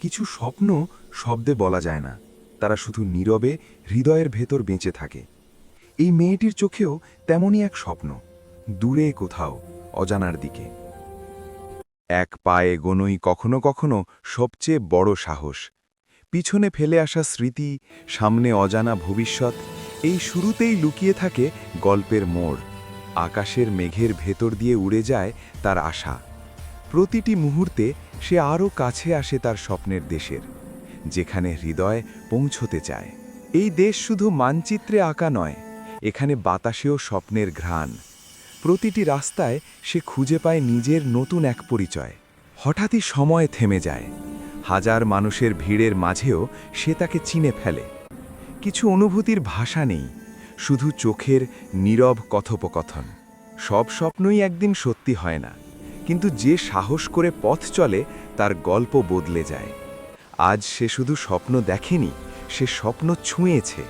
কিছু স্বপ্ন শব্দে বলা যায় না, তারা শুধু নীরবে হৃদয়ের ভেতর বেঁচে থাকে। এই মেয়েটির চোখেও তেমনই এক স্বপ্ন, দূরে কোথাও, অজানার দিকে। এক পায়ে গোনই কখনো কখনো সবচেয়ে বড় সাহস। পিছনে ফেলে আসা স্মৃতি, সামনে অজানা ভবিষ্যৎ, এই শুরুতেই লুকিয়ে থাকে গল্পের মোড়। আকাশের মেঘের ভেতর দিয়ে উড়ে যায় তার আশা। প্রতিটি মুহূর্তে সে আরও কাছে আসে তার স্বপ্নের দেশের, যেখানে হৃদয় পৌঁছতে চায়। এই দেশ শুধু মানচিত্রে আঁকা নয়, এখানে বাতাসেও স্বপ্নের ঘ্রাণ। প্রতিটি রাস্তায় সে খুঁজে পায় নিজের নতুন এক পরিচয়। হঠাৎই সময় থেমে যায়। হাজার মানুষের ভিড়ের মাঝেও সে তাকে চিনে ফেলে। কিছু অনুভূতির ভাষা নেই, শুধু চোখের নীরব কথোপকথন। সব স্বপ্নই একদিন সত্যি হয় না, কিন্তু যে সাহস করে পথ চলে তার গল্প বদলে যায়। আজ সে শুধু স্বপ্ন দেখেনি, সে স্বপ্ন ছুঁয়েছে।